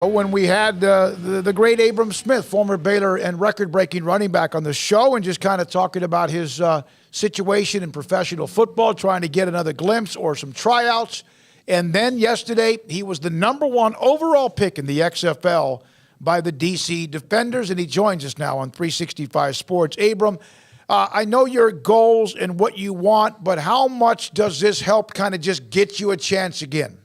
when we had the great Abram Smith, former Baylor and record-breaking running back, on the show, and just kind of talking about his situation in professional football, trying to get another glimpse or some tryouts. And then yesterday, he was the #1 overall pick in the XFL by the DC Defenders, and he joins us now on 365 Sports. Abram, I know your goals and what you want, but how much does this help kind of just get you a chance again?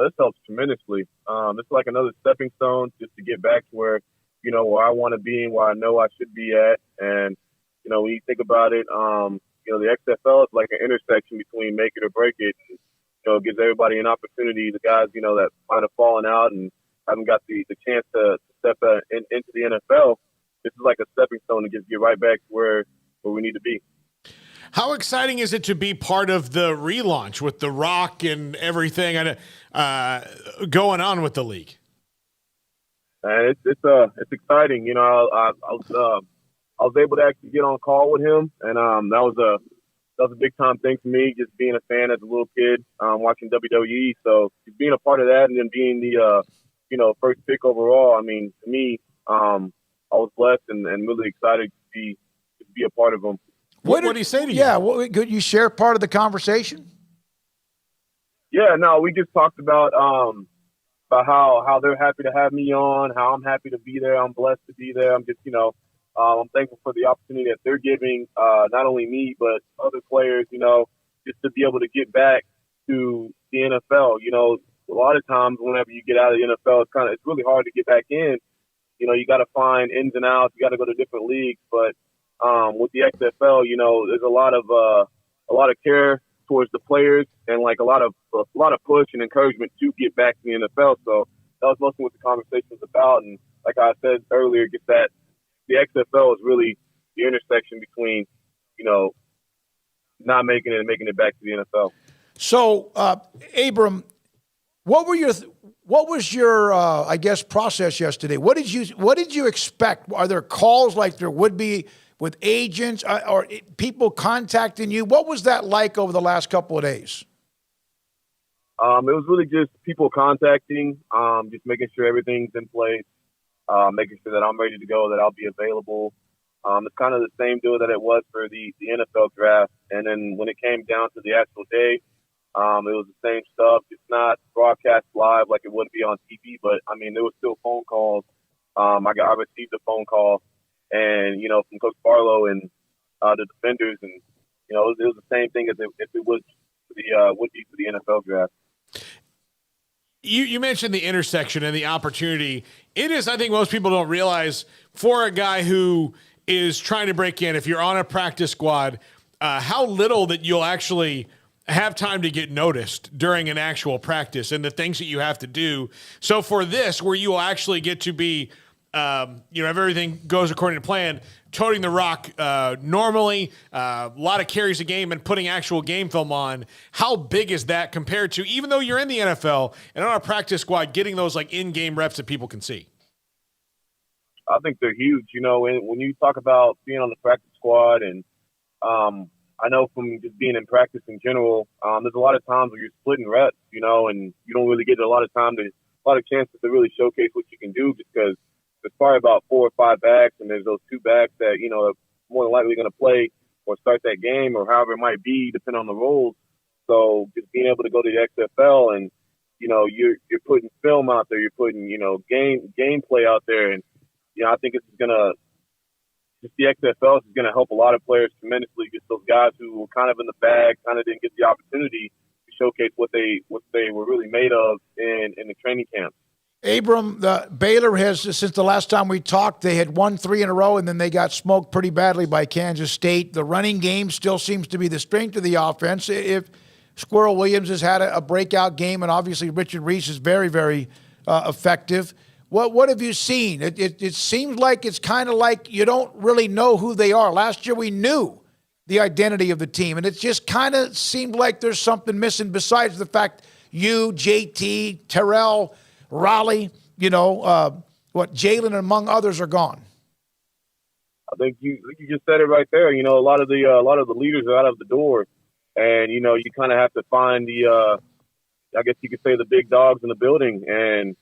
This helps tremendously. It's like another stepping stone just to get back to where I want to be and where I know I should be at. And, when you think about it, the XFL is like an intersection between make it or break it. It gives everybody an opportunity. The guys, that might have fallen out and haven't got the chance to step into the NFL. This is like a stepping stone to just get right back to where we need to be. How exciting is it to be part of the relaunch with The Rock and everything going on with the league? And it's exciting. I was able to actually get on call with him, and that was a big time thing for me. Just being a fan as a little kid, watching WWE. So just being a part of that, and then being the first pick overall. I mean, to me, I was blessed and really excited to be a part of them. What did he say to you? Yeah, could you share part of the conversation? Yeah, no, we just talked about how they're happy to have me on, how I'm happy to be there. I'm blessed to be there. I'm just, I'm thankful for the opportunity that they're giving, not only me, but other players, just to be able to get back to the NFL. A lot of times whenever you get out of the NFL, it's really hard to get back in. You got to find ins and outs. You got to go to different leagues, but with the XFL, there's a lot of care towards the players and like a lot of push and encouragement to get back to the NFL. So that was mostly what the conversation was about. And like I said earlier, just that the XFL is really the intersection between, not making it and making it back to the NFL. So, Abram, what was your I guess process yesterday? What did you expect? Are there calls like there would be with agents or people contacting you? What was that like over the last couple of days? It was really just people contacting, just making sure everything's in place, making sure that I'm ready to go, that I'll be available. It's kind of the same deal that it was for the NFL draft. And then when it came down to the actual day, it was the same stuff. It's not broadcast live like it would be on TV, but I mean, there was still phone calls. I received a phone call, and from Coach Barlow and the defenders, and it was the same thing as if it was would be for the NFL draft. You mentioned the intersection and the opportunity. It is, I think most people don't realize, for a guy who is trying to break in, if you're on a practice squad, how little that you'll actually have time to get noticed during an actual practice and the things that you have to do. So for this, where you will actually get to be, if everything goes according to plan, toting the rock normally, a lot of carries a game and putting actual game film on. How big is that compared to, even though you're in the NFL and on a practice squad, getting those like in-game reps that people can see? I think they're huge. When you talk about being on the practice squad, and I know from just being in practice in general, there's a lot of times where you're splitting reps, and you don't really get a lot of chances to really showcase what you can do, just because there's probably about 4 or 5 backs, and there's those 2 backs that, are more than likely going to play or start that game or however it might be, depending on the roles. So just being able to go to the XFL and, you're putting film out there, you're putting, gameplay out there. And, I think it's the XFL is going to help a lot of players tremendously. Just those guys who were kind of in the bag, kind of didn't get the opportunity to showcase what they were really made of in the training camp. Abram, Baylor has, since the last time we talked, they had won 3 in a row, and then they got smoked pretty badly by Kansas State. The running game still seems to be the strength of the offense. If Squirrel Williams has had a breakout game, and obviously Richard Reese is very, very effective. What have you seen? It seems like it's kind of like you don't really know who they are. Last year we knew the identity of the team, and it just kind of seemed like there's something missing besides the fact you, JT, Terrell, Raleigh, Jalen, among others, are gone. I think you just said it right there. A lot of the leaders are out of the door, and you kind of have to find the I guess you could say, the big dogs in the building. And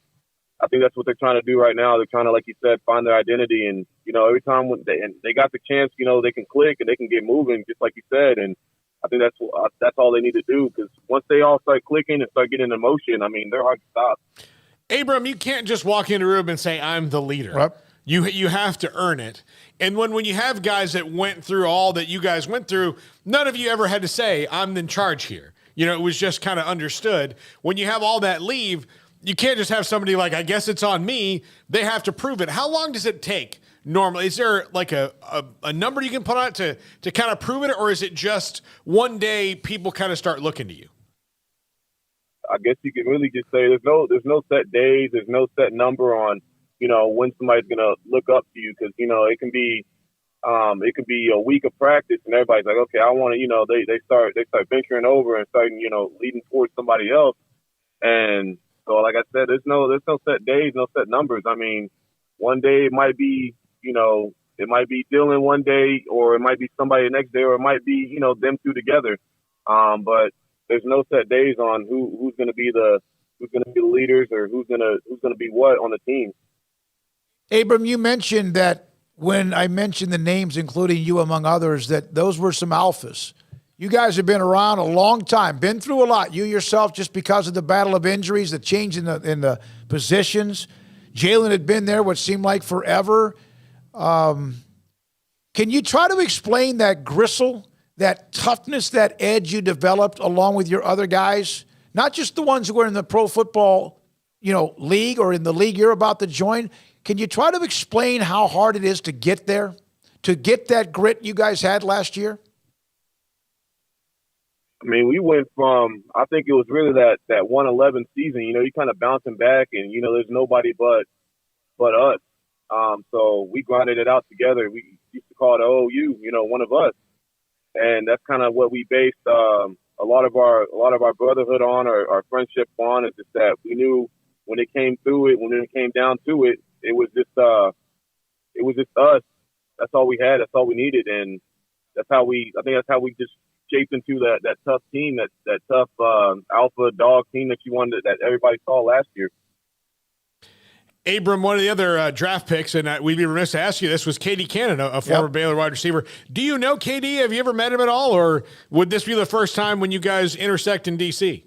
I think that's what they're trying to do right now. They're trying to, like you said, find their identity. And, every time when they got the chance, they can click and they can get moving, just like you said. And I think that's all they need to do, because once they all start clicking and start getting in motion, I mean, they're hard to stop. Abram, you can't just walk into a room and say, I'm the leader. Right. You have to earn it. And when you have guys that went through all that you guys went through, none of you ever had to say, I'm in charge here. It was just kind of understood. When you have all that leave, you can't just have somebody like, I guess it's on me. They have to prove it. How long does it take normally? Is there like a number you can put on it to kind of prove it? Or is it just one day people kind of start looking to you? I guess you can really just say there's no set days. There's no set number on, when somebody's going to look up to you. Because, it can be a week of practice and everybody's like, okay, I want to, they start venturing over and starting, leading towards somebody else. And so, like I said, there's no set days, no set numbers. I mean, one day it might be, it might be Dylan one day, or it might be somebody the next day, or it might be, them two together. But there's no set days on who's going to be the leaders, or who's going to be what on the team. Abram, you mentioned that when I mentioned the names, including you among others, that those were some alphas. You guys have been around a long time, been through a lot. You yourself, just because of the battle of injuries, the change in the positions. Jalen had been there what seemed like forever. Can you try to explain that gristle, that toughness, that edge you developed along with your other guys? Not just the ones who were in the pro football, league, or in the league you're about to join. Can you try to explain how hard it is to get there, to get that grit you guys had last year? I mean, we went from, I think it was really that 1-11 season, you kind of bouncing back, and, there's nobody but us. So we grinded it out together. We used to call it OU, one of us. And that's kind of what we based a lot of our brotherhood on, our friendship on, is just that we knew when it came through it, when it came down to it, it was just us. That's all we had. That's all we needed. And I think that's how we just shaped into that tough team, that tough alpha dog team that everybody saw last year. Abram, one of the other draft picks, and we'd be remiss to ask you this, was KD Cannon, a former Baylor wide receiver. Do you know KD? Have you ever met him at all, or would this be the first time when you guys intersect in D.C.?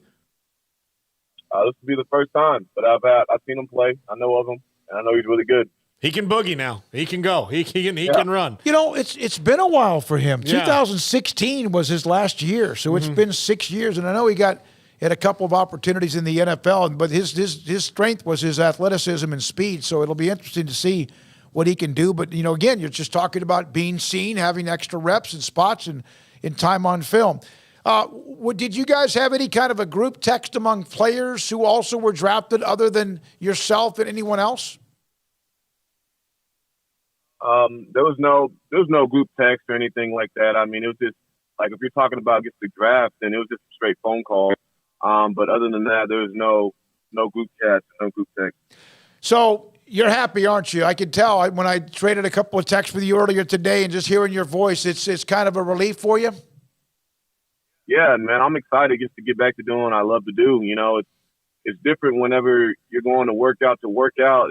This would be the first time, but I've seen him play. I know of him, and I know he's really good. He can boogie now. He can go. He can run. It's been a while for him. Yeah. 2016 was his last year, so it's been 6 years, and I know he had a couple of opportunities in the NFL, but his strength was his athleticism and speed. So it'll be interesting to see what he can do. But again, you're just talking about being seen, having extra reps and spots and in time on film. Did you guys have any kind of a group text among players who also were drafted, other than yourself and anyone else? There was no group text or anything like that. I mean, it was just like, if you're talking about just the draft, then it was just a straight phone call. But other than that, there was no group chat, no group text. So you're happy, aren't you? I can tell when I traded a couple of texts with you earlier today, and just hearing your voice, it's kind of a relief for you. Yeah, man, I'm excited just to get back to doing what I love to do. It's different whenever you're going to work out,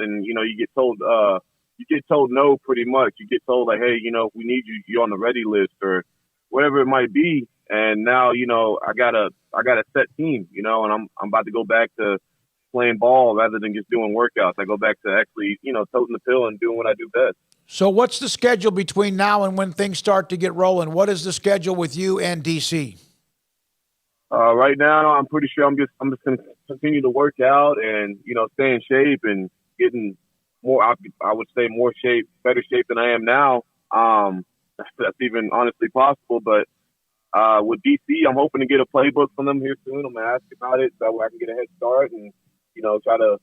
and you get told no pretty much. You get told like, hey, if we need you, you're on the ready list or whatever it might be. And now, I got a set team, and I'm about to go back to playing ball rather than just doing workouts. I go back to actually, toting the pill and doing what I do best. So what's the schedule between now and when things start to get rolling? What is the schedule with you and DC? Right now, I'm pretty sure I'm just going to continue to work out and, stay in shape and getting more, I would say better shape than I am now. That's even honestly possible. But with DC, I'm hoping to get a playbook from them here soon. I'm going to ask about it so I can get a head start and, try to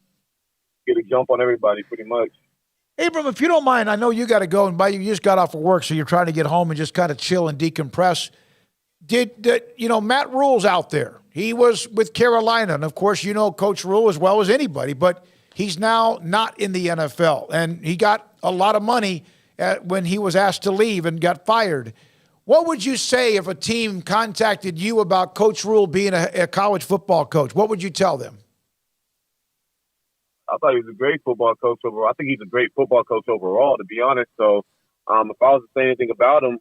get a jump on everybody pretty much. Abram, if you don't mind, I know you got to go, and you just got off of work, so you're trying to get home and just kind of chill and decompress. Matt Rule's out there. He was with Carolina, and of course, Coach Rule as well as anybody, but he's now not in the NFL, and he got a lot of money when he was asked to leave and got fired. What would you say if a team contacted you about Coach Rule being a college football coach? What would you tell them? I thought he was a great football coach overall. I think he's a great football coach overall, to be honest. So if I was to say anything about him,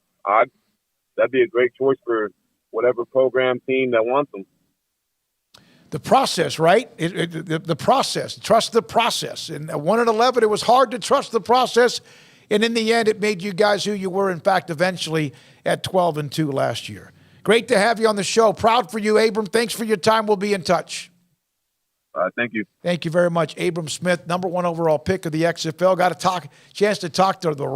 that'd be a great choice for whatever program team that wants him. The process, right? The process. Trust the process. And at 1-11, it was hard to trust the process. And in the end, it made you guys who you were, in fact, eventually at 12-2 last year. Great to have you on the show. Proud for you, Abram. Thanks for your time. We'll be in touch. Thank you. Thank you very much. Abram Smith, #1 overall pick of the XFL. Got a chance to talk to the